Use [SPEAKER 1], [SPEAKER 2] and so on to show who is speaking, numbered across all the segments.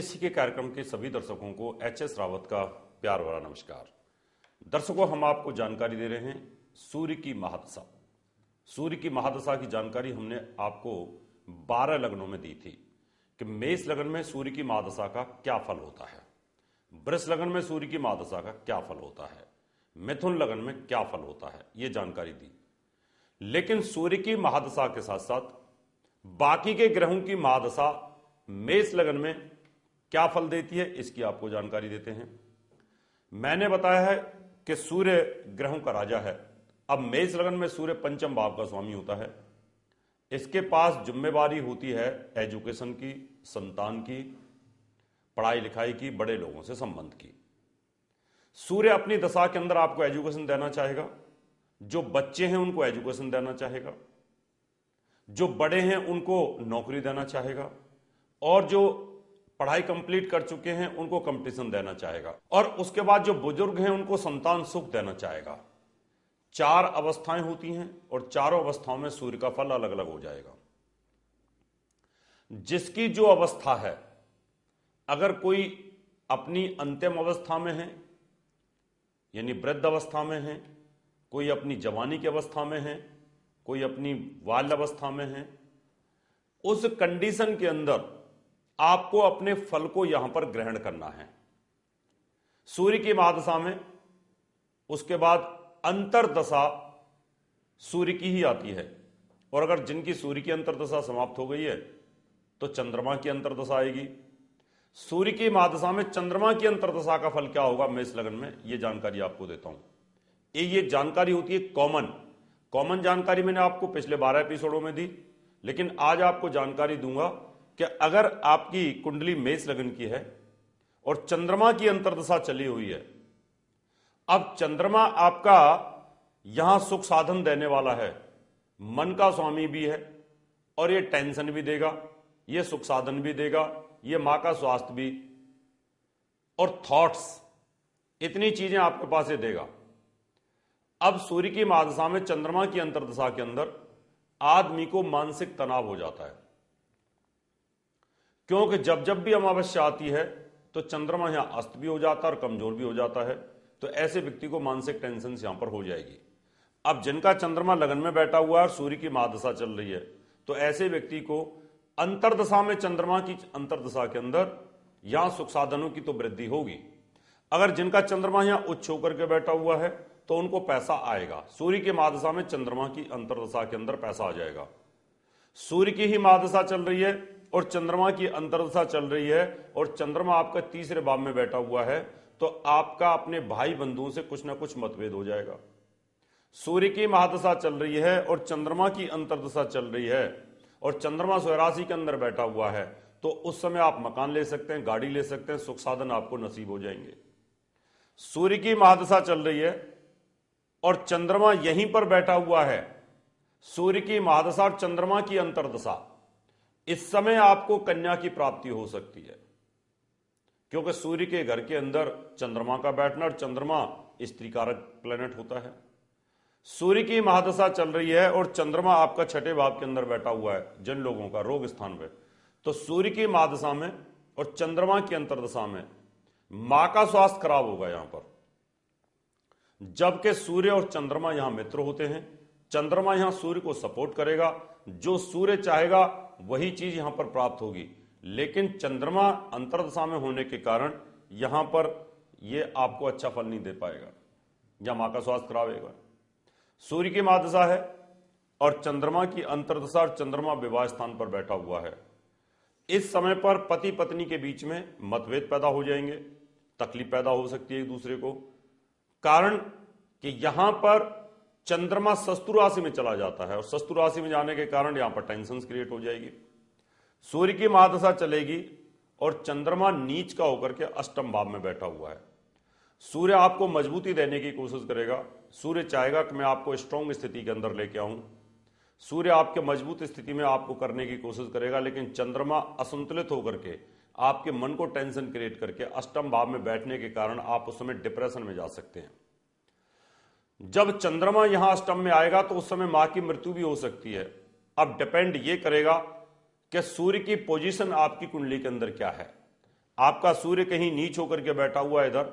[SPEAKER 1] HSC के कार्यक्रम के सभी दर्शकों को एचएस रावत का प्यार भरा नमस्कार। दर्शकों, हम आपको जानकारी दे रहे हैं सूर्य की महादशा। सूर्य की महादशा की जानकारी हमने आपको 12 लग्नों में दी थी कि मेष लग्न में सूर्य की महादशा का क्या फल होता है, वृष लग्न में सूर्य की महादशा का क्या फल होता है, मिथुन लग्न में क्या फल होता है, ये जानकारी दी। लेकिन सूर्य की महादशा के साथ साथ बाकी के ग्रहों की महादशा मेष लग्न में क्या फल देती है, इसकी आपको जानकारी देते हैं। मैंने बताया है कि सूर्य ग्रहों का राजा है। अब मेष लग्न में सूर्य पंचम भाव का स्वामी होता है। इसके पास जिम्मेवारी होती है एजुकेशन की, संतान की, पढ़ाई लिखाई की, बड़े लोगों से संबंध की। सूर्य अपनी दशा के अंदर आपको एजुकेशन देना चाहेगा, जो बच्चे हैं उनको एजुकेशन देना चाहेगा, जो बड़े हैं उनको नौकरी देना चाहेगा, और जो पढ़ाई कंप्लीट कर चुके हैं उनको कंपटीशन देना चाहेगा, और उसके बाद जो बुजुर्ग हैं उनको संतान सुख देना चाहेगा। 4 अवस्थाएं होती हैं और चारों अवस्थाओं में सूर्य का फल अलग अलग हो जाएगा। जिसकी जो अवस्था है, अगर कोई अपनी अंतिम अवस्था में है यानी वृद्ध अवस्था में है, कोई अपनी जवानी की अवस्था में है, कोई अपनी बाल्य अवस्था में है, उस कंडीशन के अंदर आपको अपने फल को यहां पर ग्रहण करना है। सूर्य की महादशा में उसके बाद अंतरदशा सूर्य की ही आती है, और अगर जिनकी सूर्य की अंतरदशा समाप्त हो गई है तो चंद्रमा की अंतरदशा आएगी। सूर्य की महादशा में चंद्रमा की अंतरदशा का फल क्या होगा मेष लग्न में, यह जानकारी आपको देता हूं। ये जानकारी होती है कॉमन जानकारी मैंने आपको पिछले 12 एपिसोडों में दी, लेकिन आज आपको जानकारी दूंगा कि अगर आपकी कुंडली मेष लग्न की है और चंद्रमा की अंतरदशा चली हुई है, अब चंद्रमा आपका यहां सुख साधन देने वाला है, मन का स्वामी भी है, और ये टेंशन भी देगा, ये सुख साधन भी देगा, ये मां का स्वास्थ्य भी, और थॉट्स, इतनी चीजें आपके पास ये देगा। अब सूर्य की महादशा में चंद्रमा की अंतरदशा के अंदर आदमी को मानसिक तनाव हो जाता है, क्योंकि जब जब भी अमावस्या आती है तो चंद्रमा यहां अस्त भी हो जाता है और कमजोर भी हो जाता है, तो ऐसे व्यक्ति को मानसिक टेंशन यहां पर हो जाएगी। अब जिनका चंद्रमा लगन में बैठा हुआ है और सूर्य की महादशा चल रही है, तो ऐसे व्यक्ति को अंतरदशा में चंद्रमा की अंतरदशा के अंदर यहां सुख साधनों की तो वृद्धि होगी। अगर जिनका चंद्रमा यहां उच्च होकर के बैठा हुआ है तो उनको पैसा आएगा। सूर्य की महादशा में चंद्रमा की अंतरदशा के अंदर पैसा आ जाएगा। सूर्य की ही महादशा चल रही है और चंद्रमा की अंतरदशा चल रही है, और चंद्रमा आपका तीसरे भाव में बैठा हुआ है, तो आपका अपने भाई बंधुओं से कुछ ना कुछ मतभेद हो जाएगा। सूर्य की महादशा चल रही है और चंद्रमा की अंतरदशा चल रही है, और चंद्रमा स्वराशि के अंदर बैठा हुआ है, तो उस समय आप मकान ले सकते हैं, गाड़ी ले सकते हैं, सुख साधन आपको नसीब हो जाएंगे। सूर्य की महादशा चल रही है और चंद्रमा यहीं पर बैठा हुआ है, सूर्य की महादशा और चंद्रमा की अंतरदशा, इस समय आपको कन्या की प्राप्ति हो सकती है, क्योंकि सूर्य के घर के अंदर चंद्रमा का बैठना, और चंद्रमा स्त्री कारक प्लेनेट होता है। सूर्य की महादशा चल रही है और चंद्रमा आपका 6ठे भाव के अंदर बैठा हुआ है, जिन लोगों का रोग स्थान पे, तो सूर्य की महादशा में और चंद्रमा की अंतरदशा में मां का स्वास्थ्य खराब होगा यहां पर। जबकि सूर्य और चंद्रमा यहां मित्र होते हैं, चंद्रमा यहां सूर्य को सपोर्ट करेगा, जो सूर्य चाहेगा वही चीज यहां पर प्राप्त होगी। लेकिन चंद्रमा अंतरदशा में होने के कारण यहां पर यह आपको अच्छा फल नहीं दे पाएगा, या मां का स्वास्थ्य खराब होगा। सूर्य की महादशा है और चंद्रमा की अंतरदशा, और चंद्रमा विवाह स्थान पर बैठा हुआ है। इस समय पर पति पत्नी के बीच में मतभेद पैदा हो जाएंगे, तकलीफ पैदा हो सकती है एक दूसरे को, कारण कि यहां पर चंद्रमा शत्रु राशि में चला जाता है, और शत्रु राशि में जाने के कारण यहां पर टेंशन क्रिएट हो जाएगी। सूर्य की महादशा चलेगी और चंद्रमा नीच का होकर के अष्टम भाव में बैठा हुआ है। सूर्य आपको मजबूती देने की कोशिश करेगा, सूर्य चाहेगा कि मैं आपको स्ट्रॉन्ग स्थिति के अंदर लेके आऊं, सूर्य आपके मजबूत स्थिति में आपको करने की कोशिश करेगा, लेकिन चंद्रमा असंतुलित होकर के आपके मन को टेंशन क्रिएट करके अष्टम भाव में बैठने के कारण आप उस समय डिप्रेशन में जा सकते हैं। जब चंद्रमा यहां अष्टम में आएगा तो उस समय मां की मृत्यु भी हो सकती है। अब डिपेंड ये करेगा कि सूर्य की पोजीशन आपकी कुंडली के अंदर क्या है। आपका सूर्य कहीं नीच होकर के बैठा हुआ है इधर,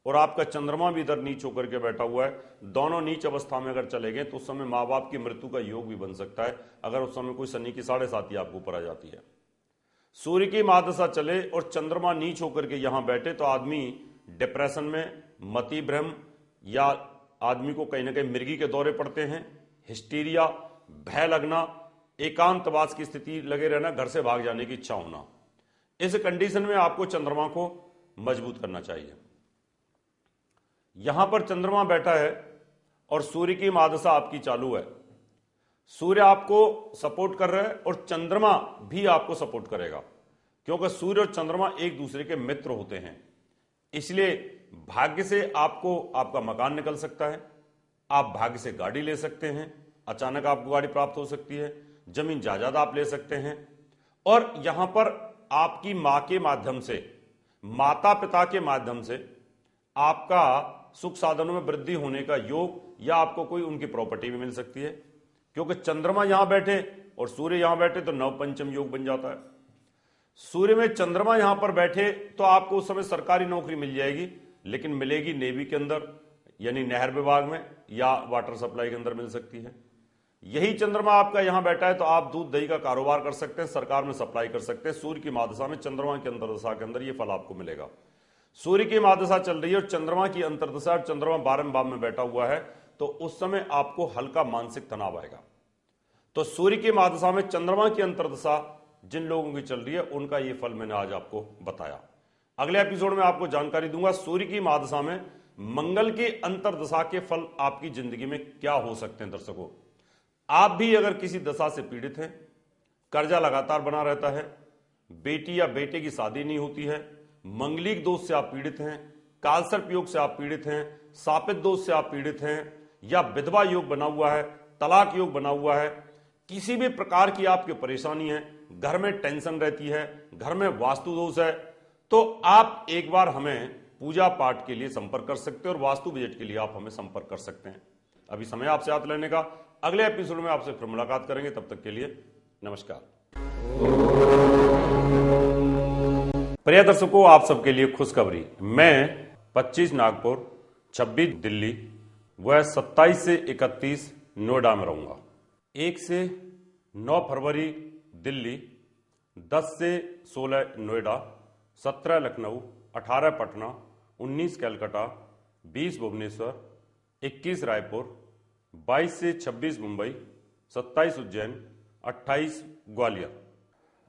[SPEAKER 1] और आपका चंद्रमा भी इधर नीच होकर के बैठा हुआ है, दोनों नीच अवस्था में अगर चले गए तो उस समय माँ बाप की मृत्यु का योग भी बन सकता है, अगर उस समय कोई शनि की 7.5 आपको ऊपर आ जाती है। सूर्य की महादशा चले और चंद्रमा नीच होकर के यहां बैठे तो आदमी डिप्रेशन में, मति भ्रम, या आदमी को कहीं ना कहीं मिर्गी के दौरे पड़ते हैं, हिस्टीरिया, भय लगना, एकांतवास की स्थिति लगे रहना, घर से भाग जाने की इच्छा होना। इस कंडीशन में आपको चंद्रमा को मजबूत करना चाहिए। यहां पर चंद्रमा बैठा है और सूर्य की महादशा आपकी चालू है। सूर्य आपको सपोर्ट कर रहा है और चंद्रमा भी आपको सपोर्ट करेगा, क्योंकि सूर्य और चंद्रमा एक दूसरे के मित्र होते हैं। इसलिए भाग्य से आपको आपका मकान निकल सकता है, आप भाग्य से गाड़ी ले सकते हैं, अचानक आपको गाड़ी प्राप्त हो सकती है, जमीन जायदाद आप ले सकते हैं, और यहां पर आपकी मां के माध्यम से, माता पिता के माध्यम से आपका सुख साधनों में वृद्धि होने का योग, या आपको कोई उनकी प्रॉपर्टी भी मिल सकती है, क्योंकि चंद्रमा यहां बैठे और सूर्य यहां बैठे तो नवपंचम योग बन जाता है। सूर्य में चंद्रमा यहां पर बैठे तो आपको उस समय सरकारी नौकरी मिल जाएगी, लेकिन मिलेगी नेवी के अंदर, यानी नहर विभाग में, या वाटर सप्लाई के अंदर मिल सकती है। यही चंद्रमा आपका यहां बैठा है तो आप दूध दही का कारोबार कर सकते हैं, सरकार में सप्लाई कर सकते हैं। सूर्य की महादशा में चंद्रमा की अंतर्दशा के अंदर यह फल आपको मिलेगा। सूर्य की महादशा चल रही है और चंद्रमा की अंतर्दशा, और चंद्रमा 12वें भाव में बैठा हुआ है, तो उस समय आपको हल्का मानसिक तनाव आएगा। तो सूर्य की महादशा में चंद्रमा की अंतर्दशा जिन लोगों की चल रही है उनका ये फल मैंने आज आपको बताया। अगले एपिसोड में आपको जानकारी दूंगा सूर्य की महादशा में मंगल की अंतर्दशा के फल आपकी जिंदगी में क्या हो सकते हैं। दर्शकों, आप भी अगर किसी दशा से पीड़ित हैं, कर्जा लगातार बना रहता है, बेटी या बेटे की शादी नहीं होती है, मंगलिक दोष से आप पीड़ित हैं, कालसर्प योग से आप पीड़ित हैं, सापित दोष से आप पीड़ित हैं, या विधवा योग बना हुआ है, तलाक योग बना हुआ है, किसी भी प्रकार की आपकी परेशानी है, घर में टेंशन रहती है, घर में वास्तु दोष है, तो आप एक बार हमें पूजा पाठ के लिए संपर्क कर सकते हैं, और वास्तु विजिट के लिए आप हमें संपर्क कर सकते हैं। अभी समय आपसे हाथ लेने का, अगले एपिसोड में आपसे फिर मुलाकात करेंगे। तब तक के लिए नमस्कार। प्रिय दर्शकों, आप सबके लिए खुशखबरी, मैं 25 नागपुर, 26 दिल्ली व 27 से 31 नोएडा में रहूंगा। 1 से 9 फरवरी दिल्ली, 10 से 16 नोएडा, 17 लखनऊ, 18 पटना, 19 कलकत्ता, 20 भुवनेश्वर, 21 रायपुर, 22 से 26 मुंबई, 27 उज्जैन, 28 ग्वालियर।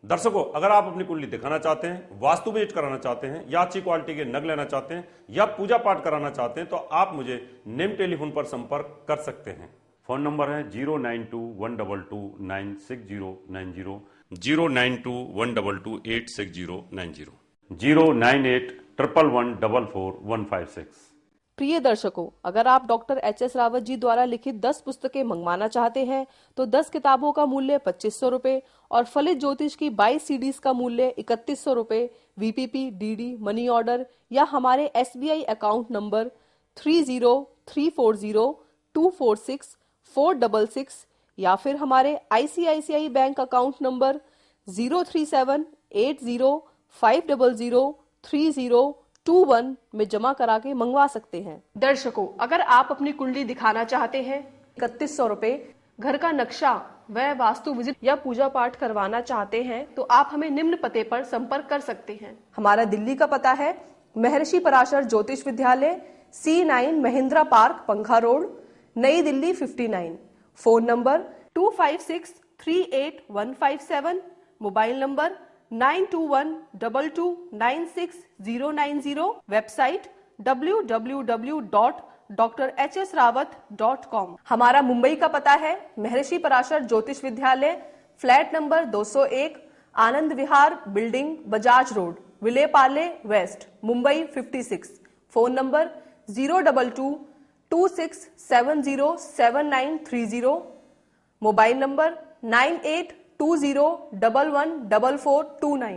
[SPEAKER 1] दर्शकों, अगर आप अपनी कुंडली दिखाना चाहते हैं, वास्तु विजिट कराना चाहते हैं, या अच्छी क्वालिटी के नग लेना चाहते हैं, या पूजा पाठ कराना चाहते हैं, तो आप मुझे निम्न टेलीफोन पर संपर्क कर सकते हैं। फोन नंबर है 09212296090, 09212286090, 09811114156।
[SPEAKER 2] प्रिय दर्शकों, अगर आप डॉक्टर एच.एस. रावत जी द्वारा लिखित 10 पुस्तकें मंगवाना चाहते हैं तो 10 किताबों का मूल्य 2500 रुपए और फलित ज्योतिष की 22 सीडीज का मूल्य 3100 रुपए वीपीपी, डीडी, मनी ऑर्डर या हमारे SBI अकाउंट नंबर 303402464666 या फिर हमारे ICICI बैंक अकाउंट नंबर 03780503021 में जमा करा के मंगवा सकते हैं। दर्शकों, अगर आप अपनी कुंडली दिखाना चाहते हैं 3100 रुपए, घर का नक्शा व वास्तु विजिट या पूजा पाठ करवाना चाहते हैं तो आप हमें निम्न पते पर संपर्क कर सकते हैं। हमारा दिल्ली का पता है महर्षि पराशर ज्योतिष विद्यालय, C9 महिंद्रा पार्क, पंखा रोड, नई Delhi 59। Phone number 25638157, mobile number 9212296090, website www.drhsrawat.com। हमारा मुंबई का पता है महर्षि Parashar Jyotish Vidyalaya, flat number 201, Anand Vihar building, Bajaj road, Vile Parle west, Mumbai 56। Phone number 02226707930, mobile number 9820114429।